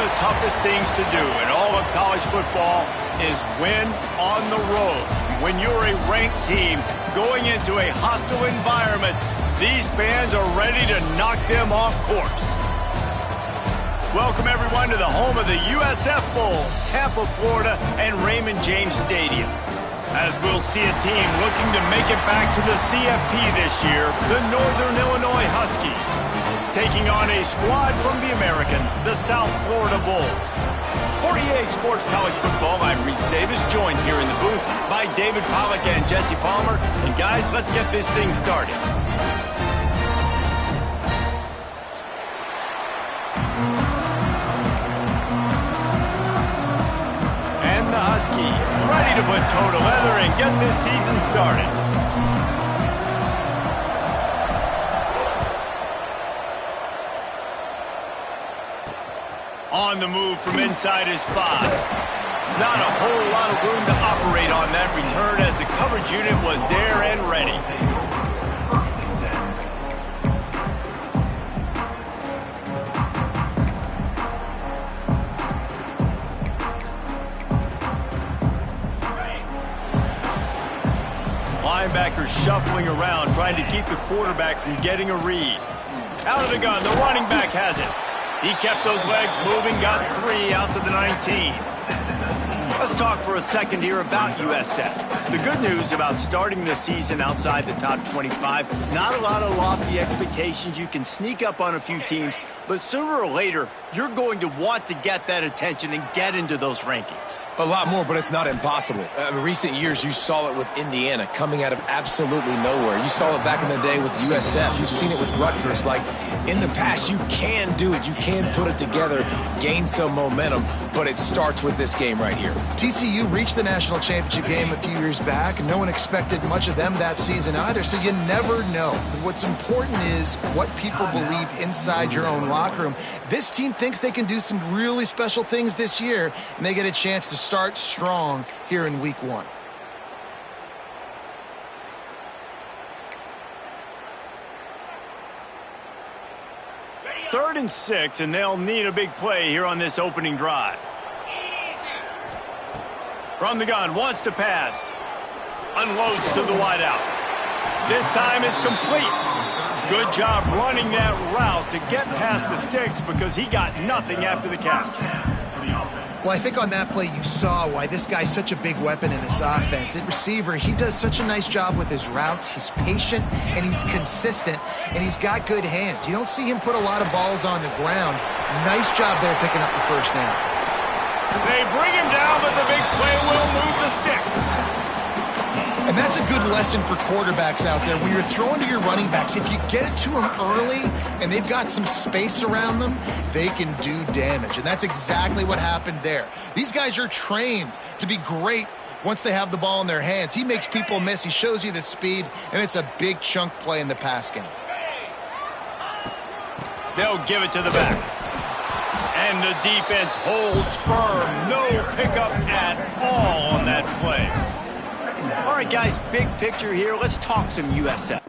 the toughest things to do in all of college football is win on the road. When you're a ranked team going into a hostile environment, these fans are ready to knock them off course. Welcome, everyone, to the home of the USF Bulls, Tampa, Florida, and Raymond James Stadium. As we'll see a team looking to make it back to the CFP this year, the Northern Illinois Huskies, taking on a squad from the American, the South Florida Bulls. For EA Sports College Football, I'm Reese Davis, joined here in the booth by David Pollack and Jesse Palmer. And guys, let's get this thing started. And the Huskies ready to put toe to leather and get this season started. On the move from inside his 5. Not a whole lot of room to operate on that return as the coverage unit was there and ready. Linebackers shuffling around, trying to keep the quarterback from getting a read. Out of the gun, the running back has it. He kept those legs moving, got 3 out to the 19. Let's talk for a second here about USF. The good news about starting the season outside the top 25, not a lot of lofty expectations. You can sneak up on a few teams, but sooner or later, you're going to want to get that attention and get into those rankings. A lot more, but it's not impossible. In recent years, you saw it with Indiana coming out of absolutely nowhere. You saw it back in the day with USF. You've seen it with Rutgers. Like, in the past, you can do it. You can put it together, gain some momentum, but it starts with this game right here. TCU reached the national championship game a few years back. No one expected much of them that season either, so you never know. What's important is what people believe inside your own locker room. This team thinks they can do some really special things this year, and they get a chance to start strong here in week 1. Third and 6, and they'll need a big play here on this opening drive. From the gun, wants to pass. Unloads to the wideout. This time it's complete. Good job running that route to get past the sticks because he got nothing after the catch. Well, I think on that play you saw why this guy's such a big weapon in this offense. At receiver, he does such a nice job with his routes. He's patient, and he's consistent, and he's got good hands. You don't see him put a lot of balls on the ground. Nice job there picking up the first down. They bring him down, but the big play will move the sticks. And that's a good lesson for quarterbacks out there. When you're throwing to your running backs, if you get it to them early and they've got some space around them, they can do damage. And that's exactly what happened there. These guys are trained to be great once they have the ball in their hands. He makes people miss. He shows you the speed, and it's a big chunk play in the pass game. They'll give it to the back. And the defense holds firm. No pickup at all on that play. All right, guys, big picture here. Let's talk some USF.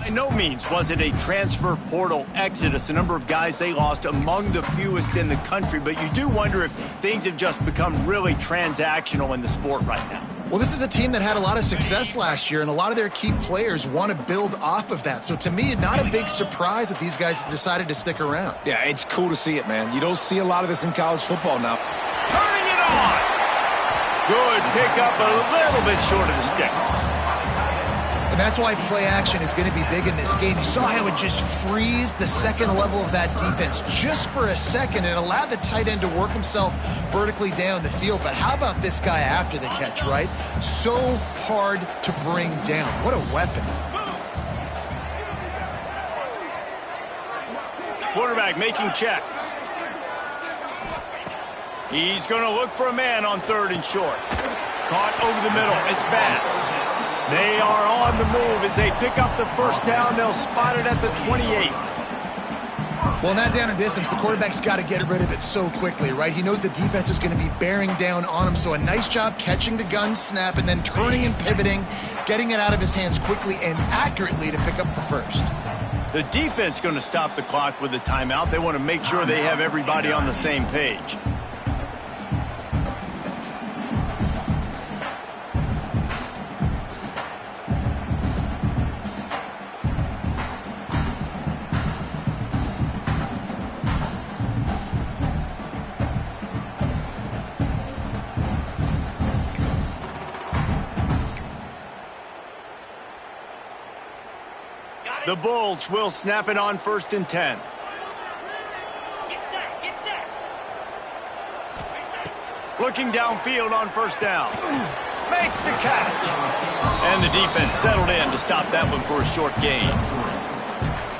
By no means was it a transfer portal exodus, a number of guys they lost among the fewest in the country, but you do wonder if things have just become really transactional in the sport right now. Well, this is a team that had a lot of success last year, and a lot of their key players want to build off of that. So to me, not a big surprise that these guys decided to stick around. Yeah, it's cool to see it, man. You don't see a lot of this in college football now. Turning it on! Good pickup, a little bit short of the sticks. And that's why play action is going to be big in this game. You saw how it just frees the second level of that defense just for a second. It allowed the tight end to work himself vertically down the field. But how about this guy after the catch, right? So hard to bring down. What a weapon. Quarterback making checks. He's going to look for a man on 3rd and short. Caught over the middle. It's Bass. They are on the move as they pick up the first down. They'll spot it at the 28. Well, not down in distance. The quarterback's got to get rid of it so quickly, right? He knows the defense is going to be bearing down on him. So a nice job catching the gun snap and then turning and pivoting, getting it out of his hands quickly and accurately to pick up the first. The defense going to stop the clock with a timeout. They want to make sure they have everybody on the same page. The Bulls will snap it on 1st and 10. Get set. Looking downfield on 1st down. Makes the catch. And the defense settled in to stop that one for a short gain.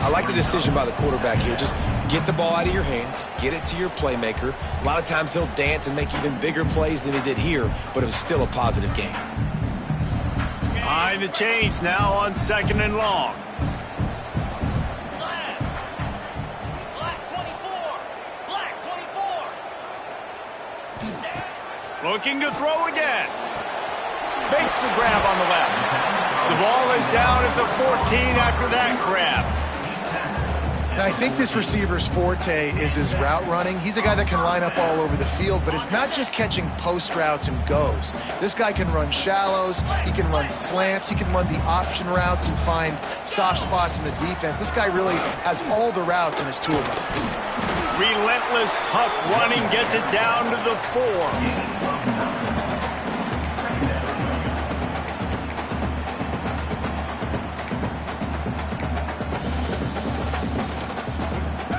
I like the decision by the quarterback here. Just get the ball out of your hands, get it to your playmaker. A lot of times he'll dance and make even bigger plays than he did here, but it was still a positive game. Behind the chains now on 2nd and long. Looking to throw again. Makes the grab on the left. The ball is down at the 14 after that grab. Now, I think this receiver's forte is his route running. He's a guy that can line up all over the field, but it's not just catching post routes and goes. This guy can run shallows, he can run slants, he can run the option routes and find soft spots in the defense. This guy really has all the routes in his toolbox. Relentless, tough running gets it down to the 4.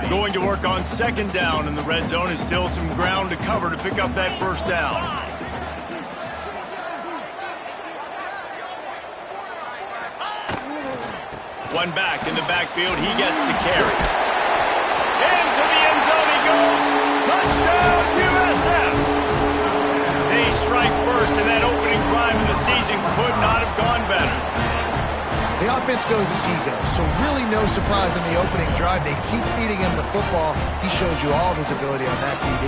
Going to work on 2nd down in the red zone is still some ground to cover to pick up that 1st down. One back in the backfield, he gets the carry. Into the end zone he goes. Touchdown, USF! They strike first, and that opening drive of the season could not have gone better. The offense goes as he goes, so really no surprise in the opening drive. They keep feeding him the football. He showed you all of his ability on that TD.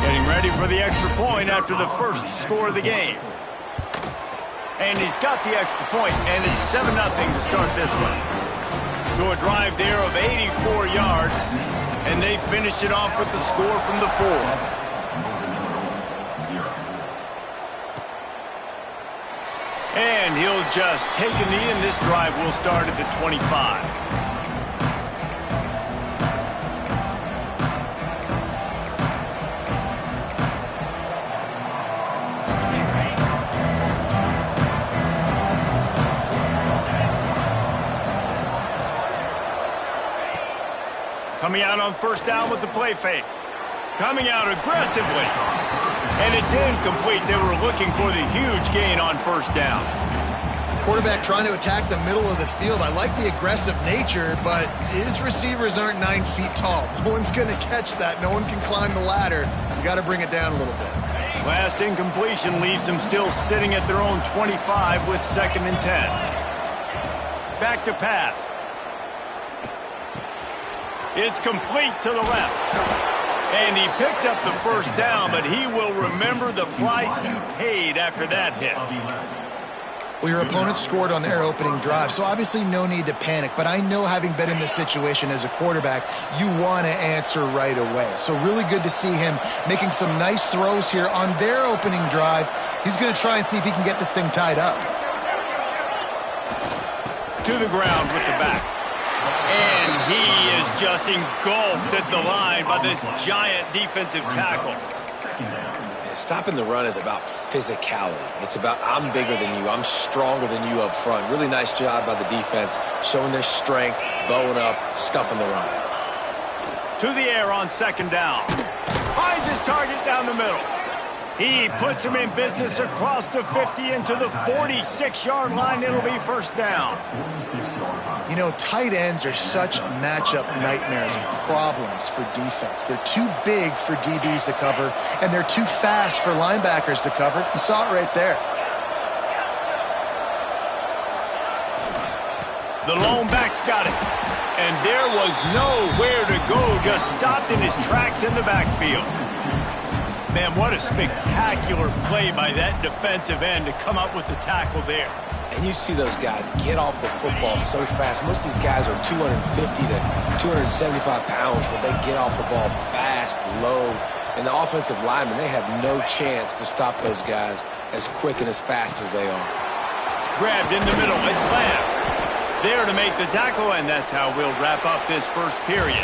Getting ready for the extra point after the first score of the game. And he's got the extra point, and it's 7-0 to start this one. So a drive there of 84 yards, and they finished it off with the score from the 4. And he'll just take a knee, and this drive will start at the 25. Coming out on 1st down with the play fake. Coming out aggressively. And it's incomplete. They were looking for the huge gain on 1st down. Quarterback trying to attack the middle of the field. I like the aggressive nature, but his receivers aren't 9 feet tall. No one's going to catch that. No one can climb the ladder. You got to bring it down a little bit. Last incompletion leaves them still sitting at their own 25 with 2nd and 10. Back to pass. It's complete to the left. And he picks up the first down, but he will remember the price he paid after that hit. Well, your opponent scored on their opening drive, so obviously no need to panic. But I know, having been in this situation as a quarterback, you want to answer right away. So really good to see him making some nice throws here on their opening drive. He's going to try and see if he can get this thing tied up. To the ground with the back. And he is just engulfed at the line by this giant defensive tackle. Stopping the run is about physicality. It's about, I'm bigger than you, I'm stronger than you up front. Really nice job by the defense, showing their strength, bowing up, stuffing the run. To the air on second down. Finds his target down the middle. He puts him in business across the 50 into the 46-yard line. It'll be first down. You know, tight ends are such matchup nightmares and problems for defense. They're too big for DBs to cover, and they're too fast for linebackers to cover. You saw it right there. The lone back's got it. And there was nowhere to go, just stopped in his tracks in the backfield. Man, what a spectacular play by that defensive end to come up with the tackle there. And you see those guys get off the football so fast. Most of these guys are 250 to 275 pounds, but they get off the ball fast, low. And the offensive linemen, they have no chance to stop those guys as quick and as fast as they are. Grabbed in the middle, it's Lamb. There to make the tackle, and that's how we'll wrap up this first period.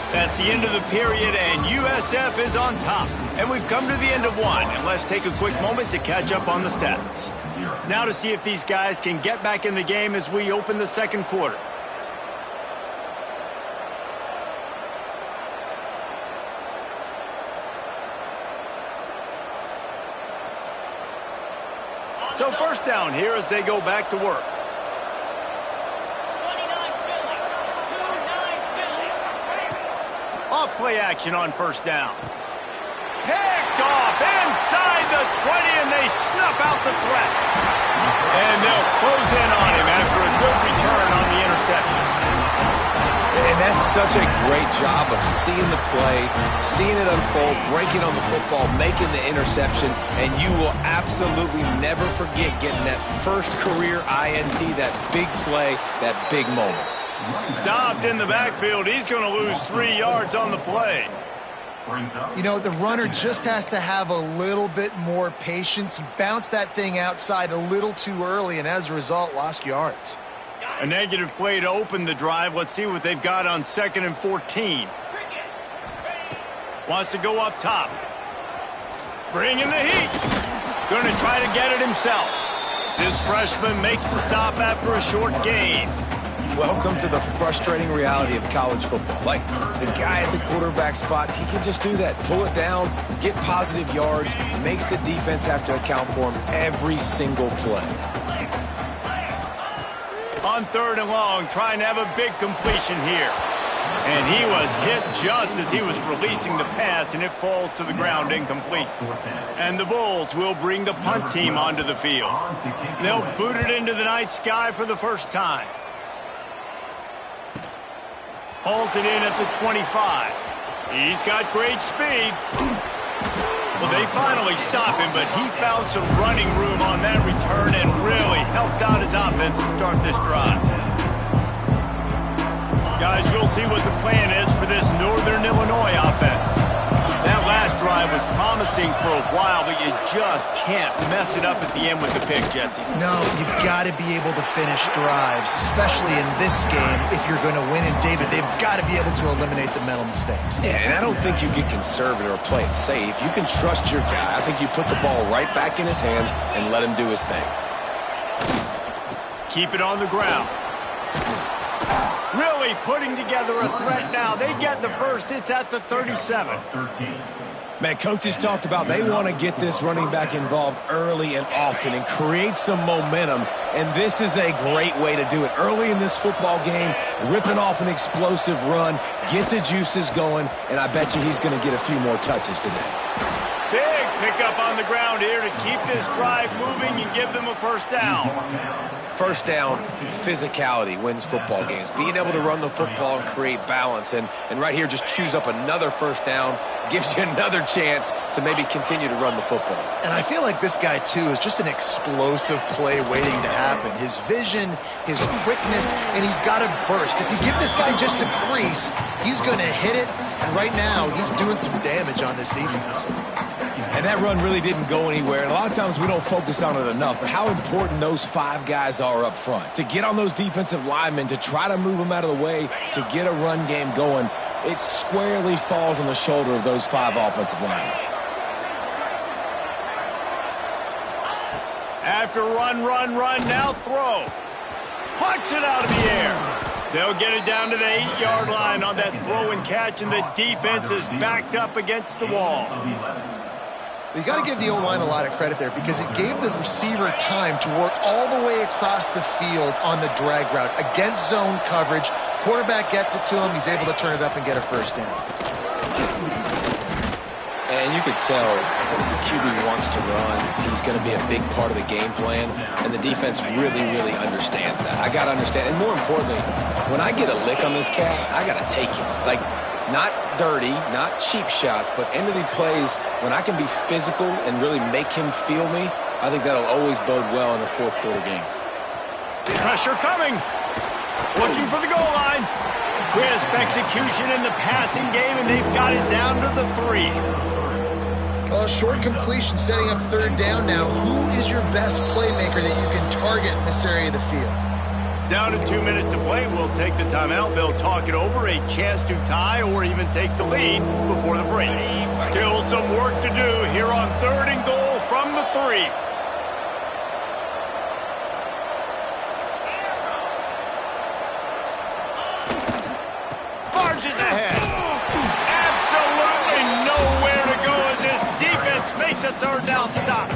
That's the end of the period, and USF is on top. And we've come to the end of one, and let's take a quick moment to catch up on the stats. Now to see if these guys can get back in the game as we open the second quarter. So first down here as they go back to work. Off play action on first down. Picked off inside the 20, and they snuff out the threat. And they'll close in on him after a good return on the interception. And that's such a great job of seeing the play, seeing it unfold, breaking on the football, making the interception, and you will absolutely never forget getting that first career INT, that big play, that big moment. Stopped in the backfield. He's going to lose 3 yards on the play. You know, the runner just has to have a little bit more patience. He bounced that thing outside a little too early, and as a result, lost yards. A negative play to open the drive. Let's see what they've got on 2nd and 14. Wants to go up top. Bringing the heat. Going to try to get it himself. This freshman makes the stop after a short gain. Welcome to the frustrating reality of college football. Like, the guy at the quarterback spot, he can just do that. Pull it down, get positive yards, makes the defense have to account for him every single play. On 3rd and long, trying to have a big completion here. And he was hit just as he was releasing the pass, and it falls to the ground incomplete. And the Bulls will bring the punt team onto the field. They'll boot it into the night sky for the first time. Hauls it in at the 25. He's got great speed. Well, they finally stop him, but he found some running room on that return and really helps out his offense to start this drive. Guys, we'll see what the plan is for this Northern Illinois offense. That last drive was promising for a while, but you just can't mess it up at the end with the pick, Jesse. No, you've got to be able to finish drives, especially in this game. If you're going to win, and David, they've got to be able to eliminate the mental mistakes. Yeah, and I don't think you get conservative or play it safe. You can trust your guy. I think you put the ball right back in his hands and let him do his thing. Keep it on the ground. Really putting together a threat now. They get the first. It's at the 37. Man, coaches talked about they want to get this running back involved early and often and create some momentum, and this is a great way to do it. Early in this football game, ripping off an explosive run, get the juices going, and I bet you he's going to get a few more touches today. Big pick up on the ground here to keep this drive moving and give them a first down. First down, physicality wins football games. Being able to run the football and create balance. And right here, just choose up another first down, gives you another chance to maybe continue to run the football. And I feel like this guy, too, is just an explosive play waiting to happen. His vision, his quickness, and he's got a burst. If you give this guy just a crease, he's going to hit it. And right now, he's doing some damage on this defense. And that run really didn't go anywhere. And a lot of times we don't focus on it enough, but how important those 5 guys are up front. To get on those defensive linemen, to try to move them out of the way, to get a run game going, it squarely falls on the shoulder of those 5 offensive linemen. After run, now throw. Pucks it out of the air. They'll get it down to the 8-yard line on that throw and catch, and the defense is backed up against the wall. You got to give the O-line a lot of credit there because it gave the receiver time to work all the way across the field on the drag route against zone coverage. Quarterback gets it to him. He's able to turn it up and get a first down. And you could tell if the QB wants to run, he's going to be a big part of the game plan, and the defense really, really understands that. I got to understand, and more importantly, when I get a lick on this cat, I got to take it. Like, not dirty, not cheap shots, but end of the plays, when I can be physical and really make him feel me, I think that'll always bode well in a fourth quarter game. Pressure coming. Looking for the goal line. Crisp execution in the passing game, and they've got it down to the 3. Well, short completion setting up third down now. Who is your best playmaker that you can target in this area of the field? Down to 2 minutes to play. We'll take the timeout. They'll talk it over. A chance to tie or even take the lead before the break. Still some work to do here on 3rd and goal from the 3. Marches ahead. Absolutely nowhere to go as this defense makes a 3rd down stop.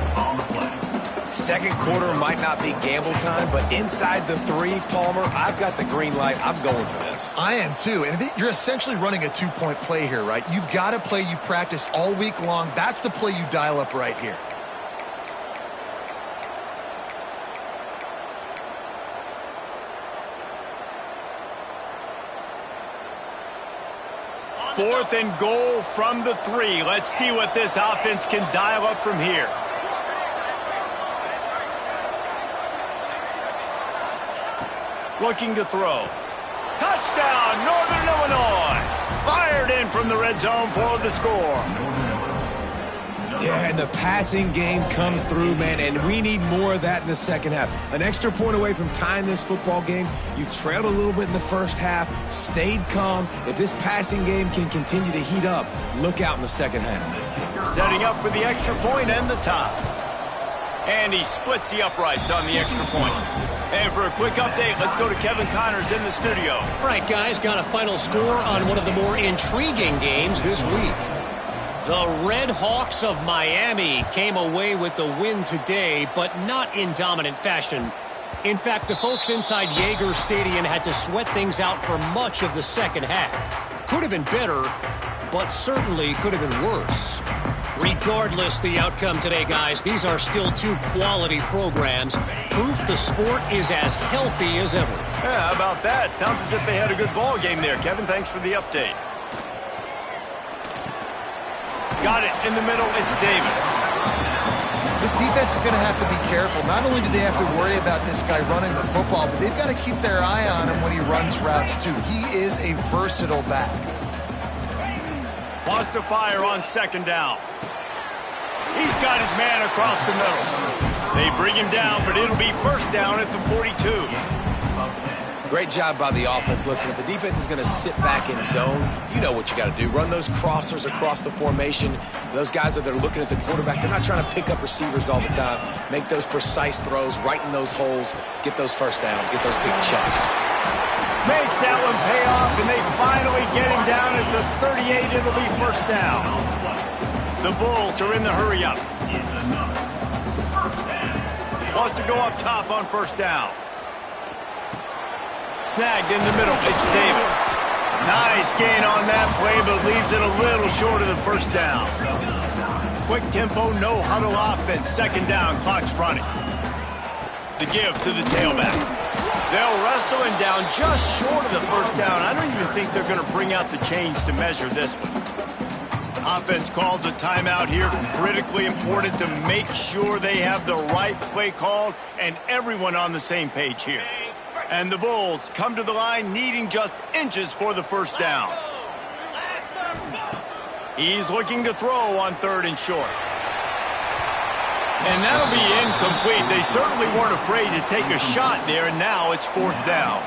Second quarter might not be gamble time, but inside the 3, Palmer, I've got the green light. I'm going for this. I am too, and you're essentially running a 2-point play here, right? You've got a play you've practiced all week long. That's the play you dial up right here. Fourth and goal from the 3. Let's see what this offense can dial up from here. Looking to throw. Touchdown, Northern Illinois. Fired in from the red zone for the score. Yeah, and the passing game comes through, man, and we need more of that in the second half. An extra point away from tying this football game. You trailed a little bit in the first half, stayed calm. If this passing game can continue to heat up, look out in the second half. Setting up for the extra point and the top. And he splits the uprights on the extra point. And for a quick update, let's go to Kevin Connors in the studio. All right, guys, got a final score on one of the more intriguing games this week. The Red Hawks of Miami came away with the win today, but not in dominant fashion. In fact, the folks inside Yager Stadium had to sweat things out for much of the second half. Could have been better, but certainly could have been worse. Regardless the outcome today, guys, these are still 2 quality programs. Proof the sport is as healthy as ever. Yeah, how about that? Sounds as if they had a good ball game there. Kevin, thanks for the update. Got it in the middle. It's Davis. This defense is going to have to be careful. Not only do they have to worry about this guy running the football, but they've got to keep their eye on him when he runs routes, too. He is a versatile back. Wants to fire on second down. He's got his man across the middle. They bring him down, but it'll be first down at the 42. Great job by the offense. Listen, if the defense is going to sit back in zone, you know what you got to do. Run those crossers across the formation. Those guys that are looking at the quarterback, they're not trying to pick up receivers all the time. Make those precise throws, right in those holes, get those first downs, get those big chunks. Makes that one pay off, and they finally get him down at the 38. It'll be first down. The Bulls are in the hurry-up. Wants to go up top on first down. Snagged in the middle. It's Davis. Nice gain on that play, but leaves it a little short of the first down. quick tempo, no huddle offense. Second down, clock's running. The give to the tailback. They'll wrestle him down just short of the first down. I don't even think they're going to bring out the chains to measure this one. Offense calls a timeout here. Critically important to make sure they have the right play called and everyone on the same page here. And the Bulls come to the line needing just inches for the first down. He's looking to throw on 3rd and short. And that'll be incomplete. They certainly weren't afraid to take a shot there, and now it's 4th down.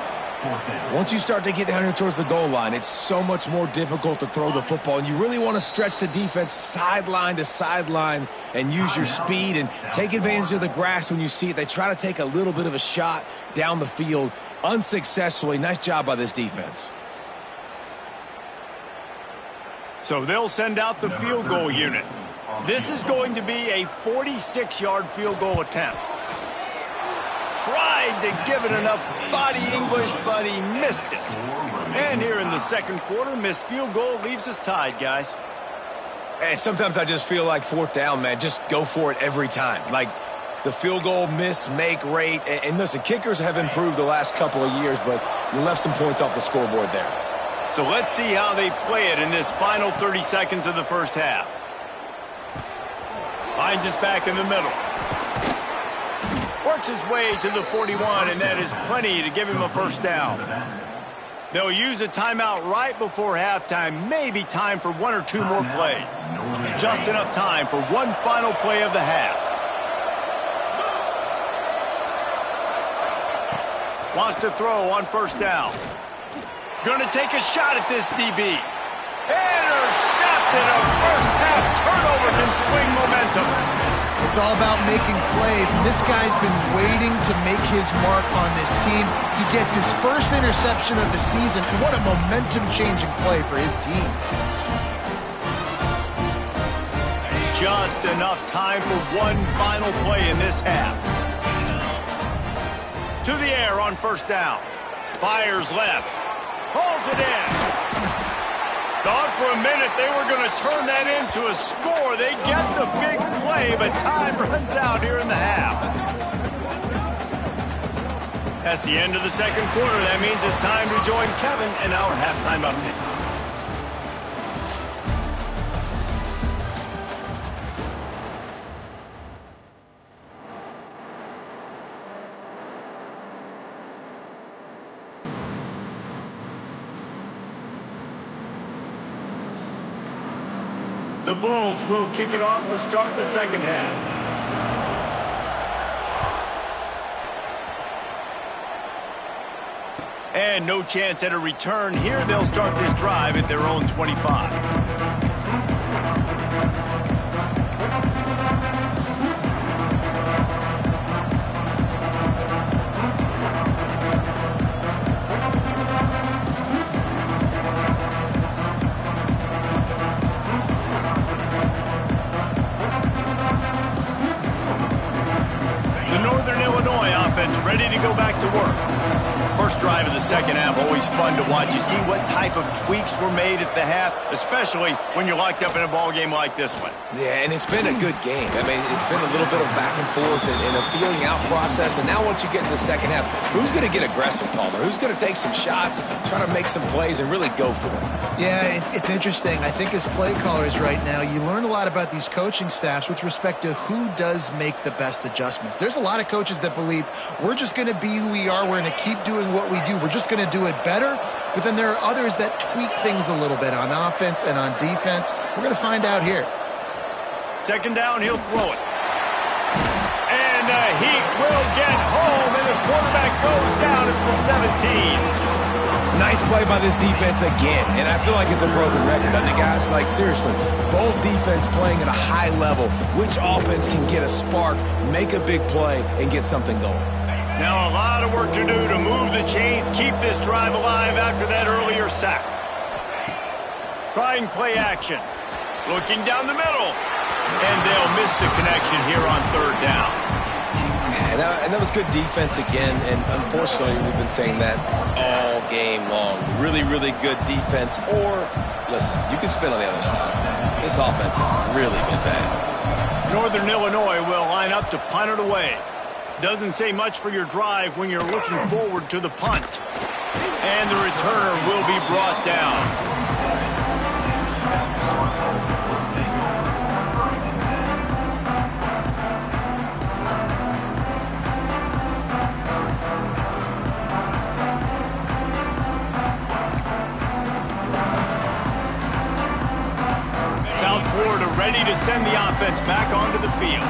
Once you start to get down here towards the goal line, it's so much more difficult to throw the football, and you really want to stretch the defense sideline to sideline and use your speed and take advantage of the grass when you see it. They try to take a little bit of a shot down the field unsuccessfully. Nice job by this defense. So they'll send out the field goal unit. This is going to be a 46-yard field goal attempt. Tried to give it enough body English, but he missed it. And here in the second quarter, missed field goal leaves us tied, guys. And sometimes I just feel like 4th down, man. Just go for it every time. Like the field goal miss, make rate. And listen, kickers have improved the last couple of years, but you left some points off the scoreboard there. So let's see how they play it in this final 30 seconds of the first half. Finds us back in the middle. Works his way to the 41, and that is plenty to give him a first down. They'll use a timeout right before halftime. Maybe time for 1 or 2 more plays. Just enough time for one final play of the half. Wants to throw on first down. Gonna take a shot at this DB. Intercepted. A first half turnover can swing momentum. It's all about making plays, and this guy's been waiting to make his mark on this team. He gets his first interception of the season, and what a momentum-changing play for his team. Just enough time for one final play in this half. To the air on first down. Fires left. Pulls it in. Thought for a minute they were going to turn that into a score. They get the big play, but time runs out here in the half. That's the end of the second quarter. That means it's time to join Kevin in our halftime update. The Bulls will kick it off to start the second half. And no chance at a return here. They'll start this drive at their own 25. Ready to go back to work. First drive of the second half, always fun to watch. You see what type of tweaks were made at the half, especially when you're locked up in a ball game like this one. Yeah, and it's been a good game. I mean, it's been a little bit of back and forth and a feeling out process. And now once you get in the second half, who's going to get aggressive, Palmer? Who's going to take some shots, try to make some plays, and really go for it? Yeah, it's interesting. I think as play callers right now, you learn a lot about these coaching staffs with respect to who does make the best adjustments. There's a lot of coaches that believe we're just going to be who we are. We're going to keep doing what we do. We're just going to do it better. But then there are others that tweak things a little bit on offense and on defense. We're going to find out here. Second down, he'll throw it. And the Heat will get home, and the quarterback goes down at the 17. Nice play by this defense again, and I feel like it's a broken record. I think, guys, like, seriously, both defense playing at a high level. Which offense can get a spark, make a big play, and get something going? Now a lot of work to do to move the chains, keep this drive alive after that earlier sack. Trying play action. Looking down the middle. And they'll miss the connection here on third down. And that was good defense again, and unfortunately we've been saying that all game long. Really, really good defense, or, listen, you can spin on the other side. This offense has really been bad. Northern Illinois will line up to punt it away. Doesn't say much for your drive when you're looking forward to the punt. And the returner will be brought down. Ready to send the offense back onto the field.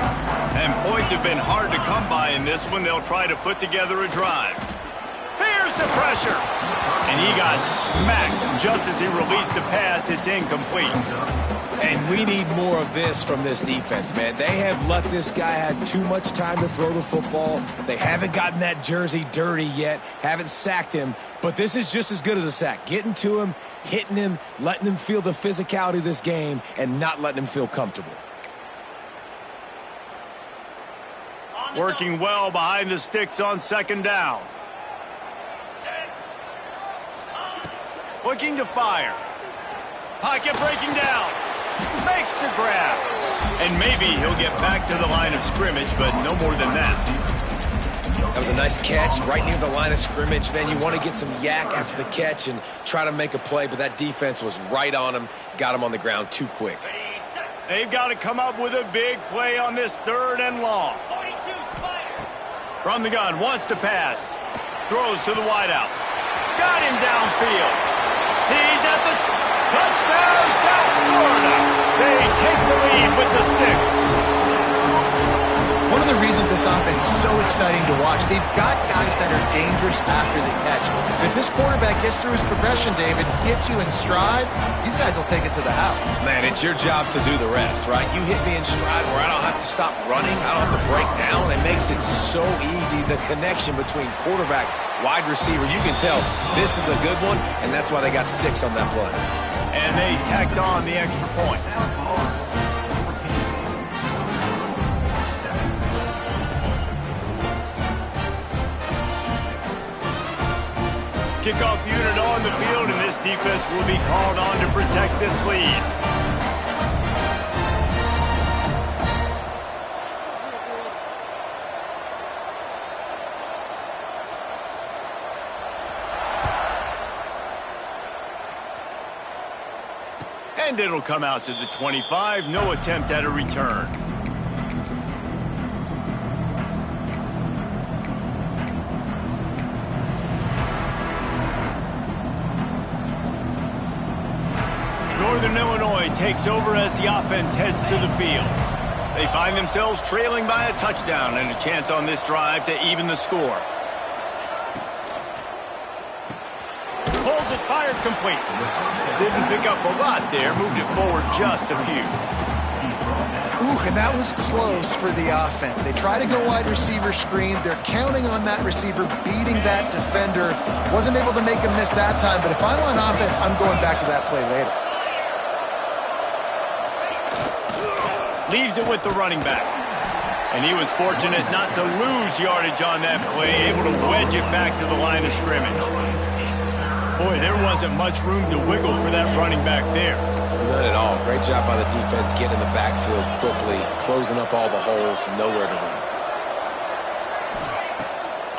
And points have been hard to come by in this one. They'll try to put together a drive. Here's the pressure. And he got smacked just as he released the pass. It's incomplete. And we need more of this from this defense, man. They have let this guy have too much time to throw the football. They haven't gotten that jersey dirty yet, haven't sacked him. But this is just as good as a sack. Getting to him, hitting him, letting him feel the physicality of this game, and not letting him feel comfortable. Working well behind the sticks on second down. Looking to fire. Pocket breaking down. Makes the grab. And maybe he'll get back to the line of scrimmage, but no more than that. That was a nice catch right near the line of scrimmage. Man, you want to get some yak after the catch and try to make a play, but that defense was right on him, got him on the ground too quick. They've got to come up with a big play on this 3rd and long. From the gun, wants to pass. Throws to the wideout. Got him downfield. He's at the touchdown, South Florida. They take the lead with the 6. One of the reasons this offense is so exciting to watch, they've got guys that are dangerous after the catch. If this quarterback gets through his progression, David, gets you in stride, these guys will take it to the house. Man, it's your job to do the rest, right? You hit me in stride where I don't have to stop running. I don't have to break down. It makes it so easy. The connection between quarterback, wide receiver, you can tell this is a good one, and that's why they got 6 on that play. And they tacked on the extra point. Kickoff unit on the field, and this defense will be called on to protect this lead. And it'll come out to the 25. No attempt at a return. Northern Illinois takes over as the offense heads to the field. They find themselves trailing by a touchdown and a chance on this drive to even the score. Pulls it, fires complete. Didn't pick up a lot there, moved it forward just a few. Ooh, and that was close for the offense. They try to go wide receiver screen. They're counting on that receiver beating that defender. Wasn't able to make him miss that time, but if I'm on offense, I'm going back to that play later. Leaves it with the running back. And he was fortunate not to lose yardage on that play, able to wedge it back to the line of scrimmage. Boy, there wasn't much room to wiggle for that running back there. None at all. Great job by the defense getting in the backfield quickly, closing up all the holes, nowhere to run.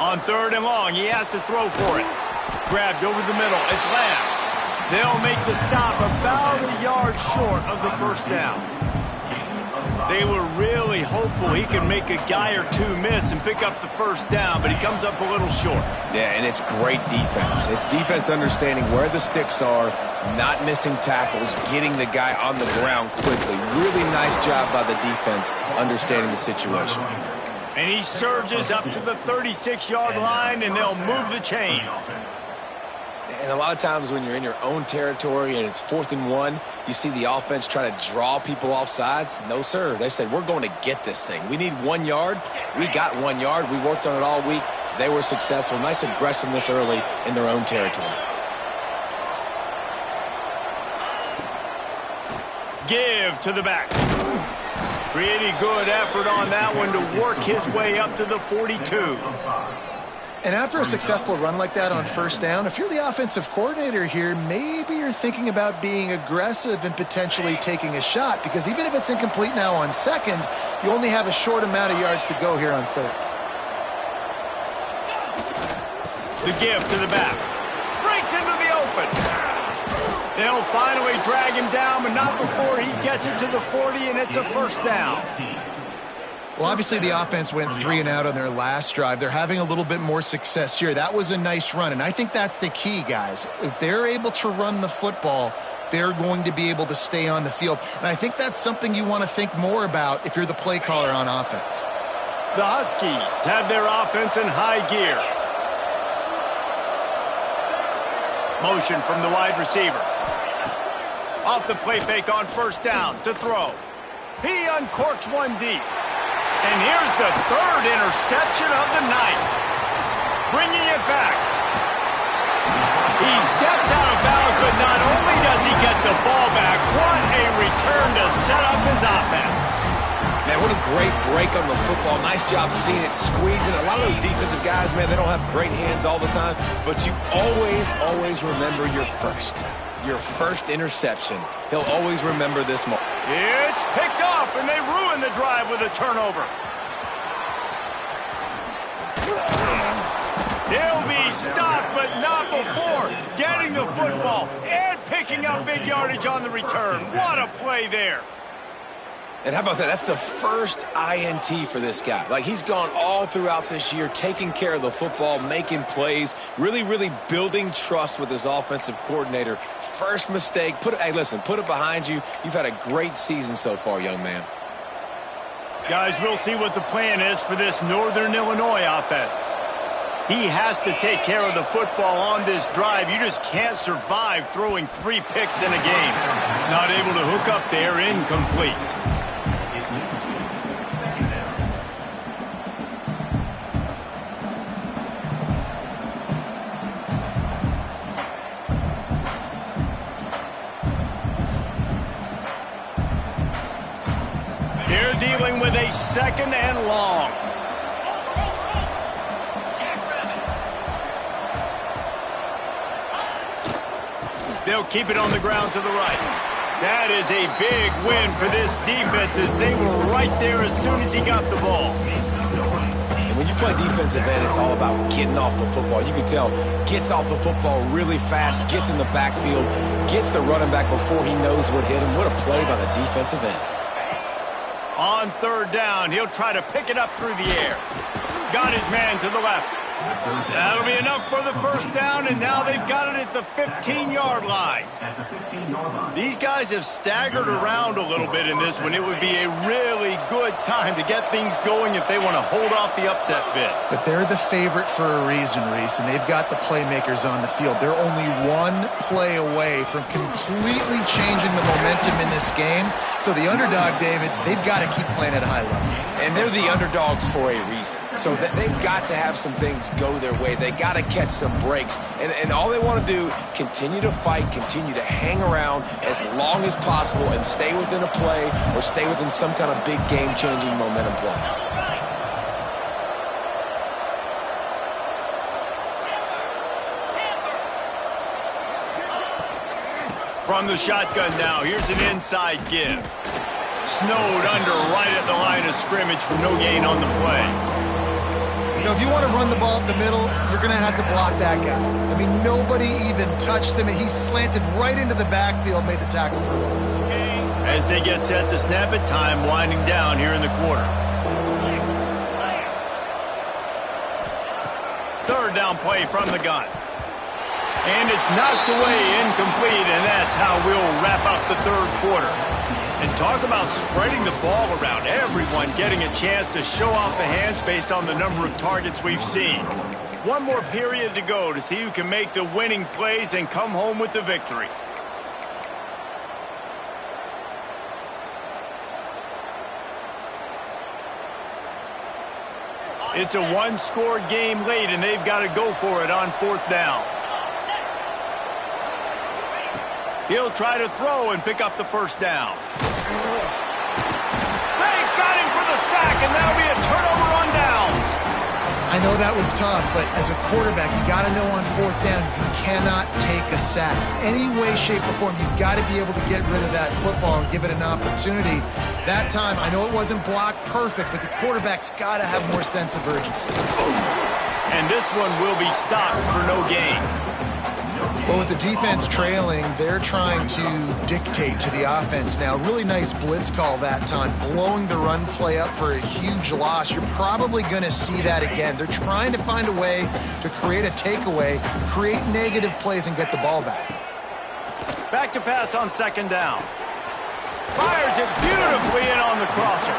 On 3rd and long, he has to throw for it. Grabbed over the middle. It's Lamb. They'll make the stop about a yard short of the 1st down. They were really hopeful he could make a guy or two miss and pick up the 1st down, but he comes up a little short. Yeah, and it's great defense. It's defense understanding where the sticks are, not missing tackles, getting the guy on the ground quickly. Really nice job by the defense understanding the situation. And he surges up to the 36-yard line, and they'll move the chains. And a lot of times when you're in your own territory and it's 4th and 1, you see the offense try to draw people off sides. No, sir. They said, we're going to get this thing. We need 1 yard. We got 1 yard. We worked on it all week. They were successful. Nice aggressiveness early in their own territory. Give to the back. Pretty good effort on that one to work his way up to the 42. And after a successful run like that on first down, if you're the offensive coordinator here, maybe you're thinking about being aggressive and potentially taking a shot, because even if it's incomplete now on second, you only have a short amount of yards to go here on third. The give to the back. Breaks into the open. They'll finally drag him down, but not before he gets it to the 40, and it's a first down. Well, obviously the offense went 3 and out on their last drive. They're having a little bit more success here. That was a nice run, and I think that's the key, guys. If they're able to run the football, they're going to be able to stay on the field. And I think that's something you want to think more about if you're the play caller on offense. The Huskies have their offense in high gear. Motion from the wide receiver. Off the play fake on first down to throw. He uncorks one deep. And here's the third interception of the night. Bringing it back. He steps out of bounds, but not only does he get the ball back, what a return to set up his offense. Man, what a great break on the football. Nice job seeing it squeezing. A lot of those defensive guys, man, they don't have great hands all the time, but you always remember your first interception. He'll always remember this moment. It's picked off, and they ruin the drive with a turnover. He'll be stopped, but not before getting the football and picking up big yardage on the return. What a play there. And how about that? That's the first INT for this guy. Like, he's gone all throughout this year, taking care of the football, making plays, really building trust with his offensive coordinator. First mistake. Hey, listen, put it behind you. You've had a great season so far, young man. Guys, we'll see what the plan is for this Northern Illinois offense. He has to take care of the football on this drive. You just can't survive throwing 3 picks in a game. Not able to hook up there, incomplete. Dealing with a second and long. They'll keep it on the ground to the right. That is a big win for this defense, as they were right there as soon as he got the ball. And when you play defensive end, it's all about getting off the football. You can tell, gets off the football really fast, gets in the backfield, gets the running back before he knows what hit him. What a play by the defensive end. On third down, he'll try to pick it up through the air. Got his man to the left. That'll be enough for the first down, and now they've got it at the 15-yard line. These guys have staggered around a little bit in this one. It would be a really good time to get things going if they want to hold off the upset bid. But they're the favorite for a reason, Reese, and they've got the playmakers on the field. They're only one play away from completely changing the momentum in this game. So the underdog, David, they've got to keep playing at a high level. And they're the underdogs for a reason. So they've got to have some things go their way. They got to catch some breaks. And all they want to do, continue to fight, continue to hang around as long as possible and stay within a play or stay within some kind of big game-changing momentum play. From the shotgun now, here's an inside give. Snowed under right at the line of scrimmage for no gain on the play. You know, if you want to run the ball up the middle, you're going to have to block that guy. I mean, nobody even touched him, and he slanted right into the backfield, made the tackle for loss. As they get set to snap it, time winding down here in the quarter. Third down play from the gun. And it's knocked away, incomplete, and that's how we'll wrap up the third quarter. And talk about spreading the ball around, everyone getting a chance to show off the hands based on the number of targets we've seen. One more period to go to see who can make the winning plays and come home with the victory. It's a one-score game late, and they've got to go for it on fourth down. He'll try to throw and pick up the first down. They a sack, and that'll be a turnover on downs. I know that was tough, but as a quarterback, you got to know on fourth down you cannot take a sack. Any way, shape, or form, you've got to be able to get rid of that football and give it an opportunity. That time, I know it wasn't blocked perfect, but the quarterback's got to have more sense of urgency. And this one will be stopped for no gain. Well, with the defense trailing, they're trying to dictate to the offense now. Really nice blitz call that time, blowing the run play up for a huge loss. You're probably going to see that again. They're trying to find a way to create a takeaway, create negative plays, and get the ball back. Back to pass on second down. Fires it beautifully in on the crosser.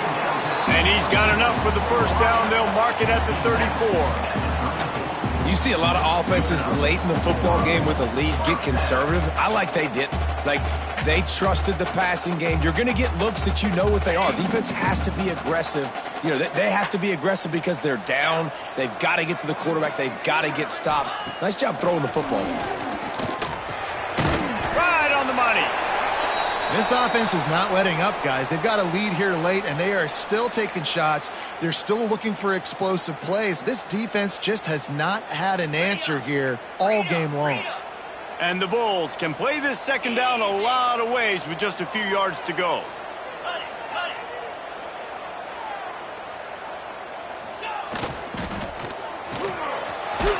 And he's got enough for the first down. They'll mark it at the 34. You see a lot of offenses late in the football game with a lead get conservative. I like they didn't. Like, they trusted the passing game. You're going to get looks that you know what they are. Defense has to be aggressive. You know, they have to be aggressive because they're down. They've got to get to the quarterback. They've got to get stops. Nice job throwing the football. Right on the money. This offense is not letting up, guys. They've got a lead here late, and they are still taking shots. They're still looking for explosive plays. This defense just has not had an answer here all game long. And the Bulls can play this second down a lot of ways with just a few yards to go.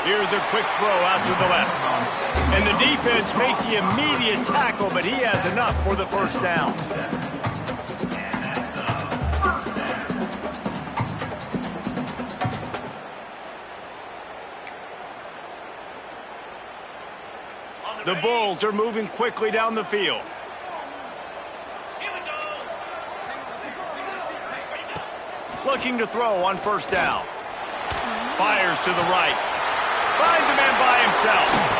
Here's a quick throw out to the left. And the defense makes the immediate tackle, but he has enough for the first down. The Bulls are moving quickly down the field. Looking to throw on first down. Fires to the right. Finds a man by himself.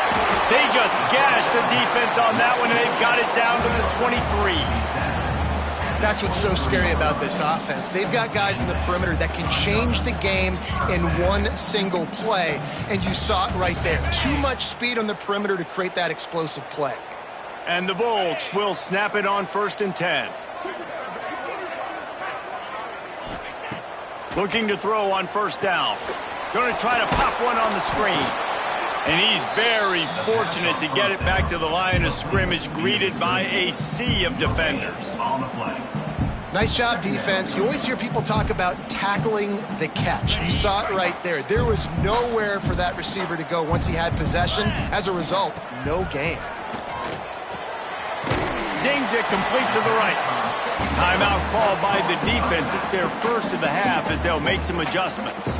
They just gashed the defense on that one, and they've got it down to the 23. That's what's so scary about this offense. They've got guys in the perimeter that can change the game in one single play, and you saw it right there. Too much speed on the perimeter to create that explosive play. And the Bulls will snap it on 1st and 10. Looking to throw on first down. Going to try to pop one on the screen. And he's very fortunate to get it back to the line of scrimmage, greeted by a sea of defenders. Nice job, defense. You always hear people talk about tackling the catch. You saw it right there. There was nowhere for that receiver to go once he had possession. As a result, no gain. Zings it complete to the right. Timeout called by the defense. It's their first of the half as they'll make some adjustments.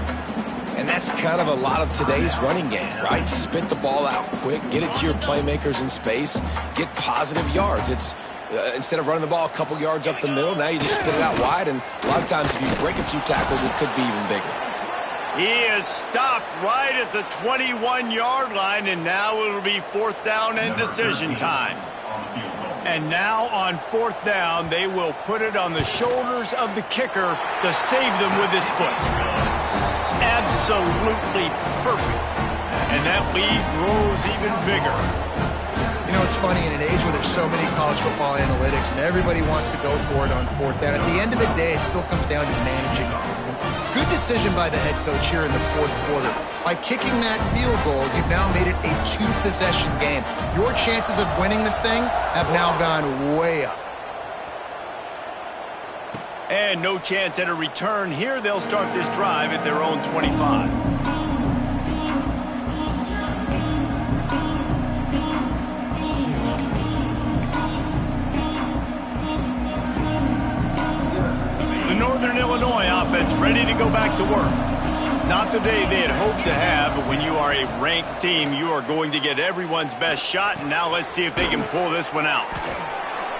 And that's kind of a lot of today's running game, right? Spit the ball out quick, get it to your playmakers in space, get positive yards. It's instead of running the ball a couple yards up the middle, now you just spit it out wide, and a lot of times if you break a few tackles, it could be even bigger. He is stopped right at the 21-yard line, and now it'll be 4th down and decision time. And now on 4th down, they will put it on the shoulders of the kicker to save them with his foot. Absolutely perfect. And that lead grows even bigger. You know, it's funny, in an age where there's so many college football analytics and everybody wants to go for it on 4th down, at the end of the day, it still comes down to managing. Good decision by the head coach here in the 4th quarter. By kicking that field goal, you've now made it a 2-possession game. Your chances of winning this thing have now gone way up. And no chance at a return here. They'll start this drive at their own 25. The Northern Illinois offense ready to go back to work. Not the day they had hoped to have, but when you are a ranked team, you are going to get everyone's best shot, and now let's see if they can pull this one out.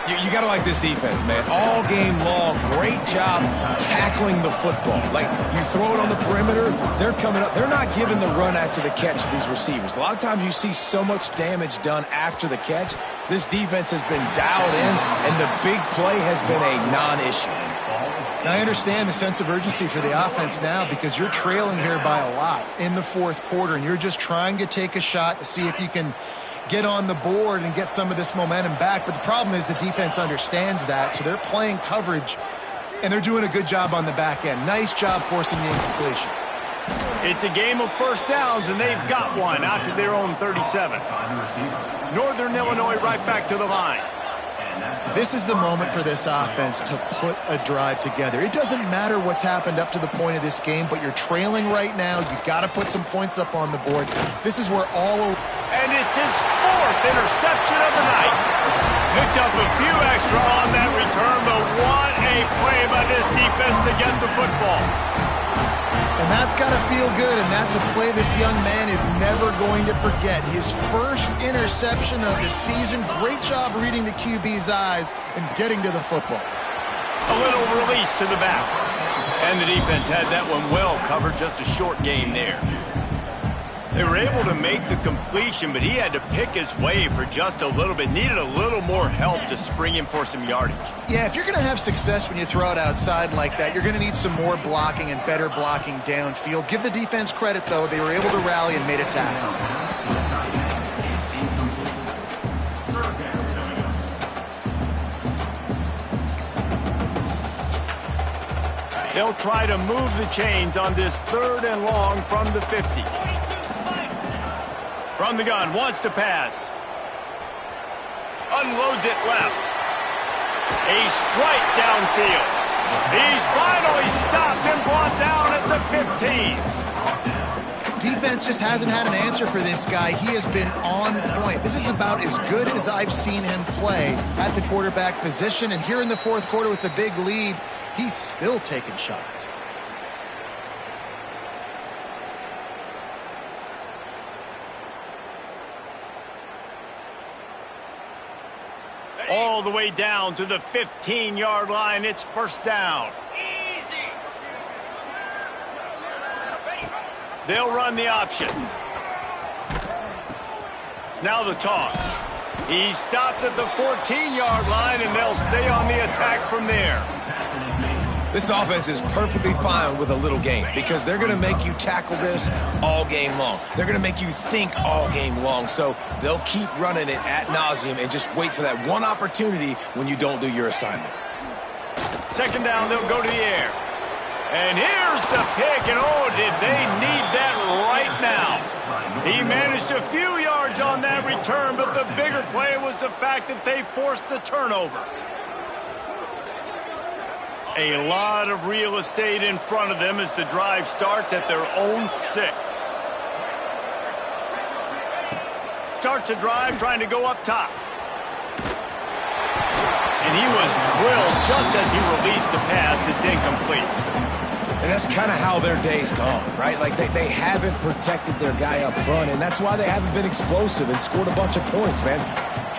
You got to like this defense, man. All game long, great job tackling the football. Like, you throw it on the perimeter, they're coming up. They're not giving the run after the catch to these receivers. A lot of times you see so much damage done after the catch. This defense has been dialed in, and the big play has been a non-issue. Now, I understand the sense of urgency for the offense now because you're trailing here by a lot in the 4th quarter, and you're just trying to take a shot to see if you can get on the board and get some of this momentum back. But the problem is the defense understands that, so they're playing coverage And they're doing a good job on the back end. Nice job forcing the incompletion. It's a game of first downs, and they've got one out to their own 37. Northern Illinois right back to the line. This is the moment for this offense to put a drive together. It doesn't matter what's happened up to the point of this game, but you're trailing right now. You've got to put some points up on the board. This is where And it's his 4th interception of the night. Picked up a few extra on that return, but what a play by this defense to get the football. And that's got to feel good, and that's a play this young man is never going to forget. His first interception of the season. Great job reading the QB's eyes and getting to the football. A little release to the back. And the defense had that one well covered, just a short game there. They were able to make the completion, but he had to pick his way for just a little bit. Needed a little more help to spring him for some yardage. Yeah, if you're going to have success when you throw it outside like that, you're going to need some more blocking and better blocking downfield. Give the defense credit, though. They were able to rally and made a tackle. They'll try to move the chains on this 3rd and long from the 50. From the gun, wants to pass. Unloads it left. A strike downfield. He's finally stopped and brought down at the 15. Defense just hasn't had an answer for this guy. He has been on point. This is about as good as I've seen him play at the quarterback position. And here in the 4th quarter with a big lead, he's still taking shots. All the way down to the 15-yard line. It's first down. Easy. They'll run the option. Now the toss. He's stopped at the 14-yard line, and they'll stay on the attack from there. This offense is perfectly fine with a little game because they're going to make you tackle this all game long. They're going to make you think all game long. So they'll keep running it ad nauseum and just wait for that one opportunity when you don't do your assignment. Second down, they'll go to the air. And here's the pick, and oh, did they need that right now. He managed a few yards on that return, but the bigger play was the fact that they forced the turnover. A lot of real estate in front of them as the drive starts at their own 6. Starts a drive trying to go up top. And he was drilled just as he released the pass. It's incomplete. And that's kind of how their day's gone, right? Like they haven't protected their guy up front, and that's why they haven't been explosive and scored a bunch of points, man.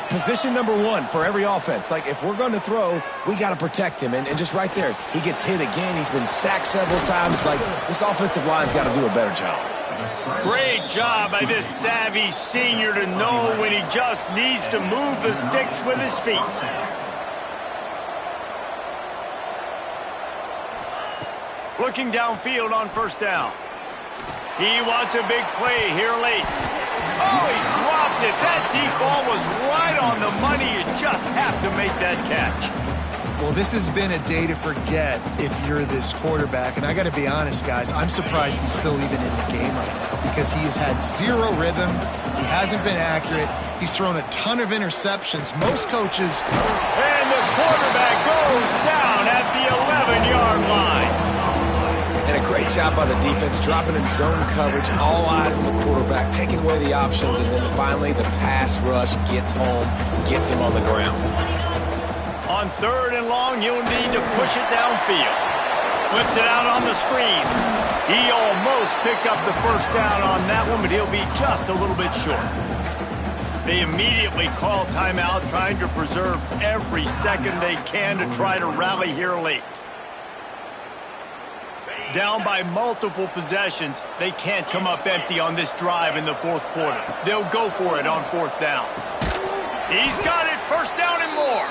Position number 1 for every offense. Like, if we're going to throw, we got to protect him. And just right there, he gets hit again. He's been sacked several times. Like, this offensive line's got to do a better job. Great job by this savvy senior to know when he just needs to move the sticks with his feet. Looking downfield on first down. He wants a big play here late. Oh, he dropped it. That deep ball was right on the money. You just have to make that catch. Well, this has been a day to forget if you're this quarterback. And I got to be honest, guys, I'm surprised he's still even in the game right now because he has had zero rhythm. He hasn't been accurate. He's thrown a ton of interceptions. Most coaches... And the quarterback goes down at the 11-yard line. And a great job by the defense, dropping in zone coverage, all eyes on the quarterback, taking away the options, and then finally the pass rush gets home, gets him on the ground. On 3rd and long, you'll need to push it downfield. Flips it out on the screen. He almost picked up the first down on that one, but he'll be just a little bit short. They immediately call timeout, trying to preserve every second they can to try to rally here late. Down by multiple possessions, they can't come up empty on this drive in the 4th quarter. They'll go for it on 4th down. He's got it, first down and more.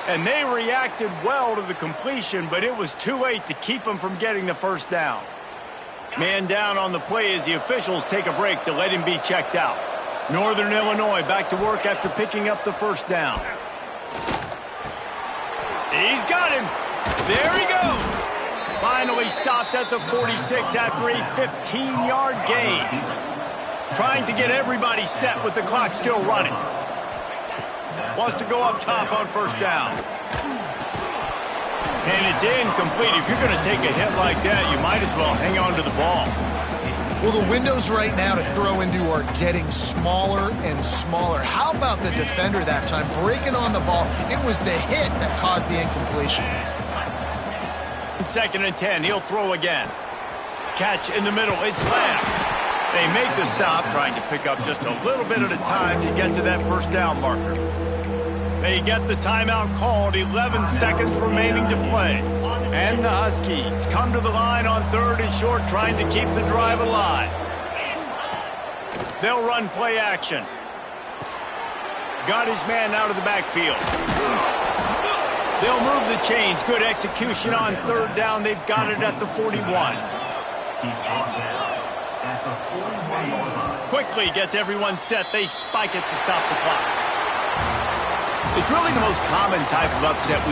And they reacted well to the completion, but it was too late to keep them from getting the first down. Man down on the play as the officials take a break to let him be checked out. Northern Illinois back to work after picking up the first down. He's got him. There he goes. Finally stopped at the 46 after a 15-yard gain. Trying to get everybody set with the clock still running. Wants to go up top on first down. And it's incomplete. If you're going to take a hit like that, you might as well hang on to the ball. Well, the windows right now to throw into are getting smaller and smaller. How about the defender that time breaking on the ball? It was the hit that caused the incompletion. 2nd and 10, he'll throw again. Catch in the middle, it's Lamb. They make the stop, trying to pick up just a little bit at a time to get to that first down marker. They get the timeout called, 11 seconds remaining to play. And the Huskies come to the line on 3rd and short, trying to keep the drive alive. They'll run play action. Got his man out of the backfield. They'll move the chains. Good execution on 3rd down. They've got it at the 41. Quickly gets everyone set. They spike it to stop the clock. It's really the most common type of upset we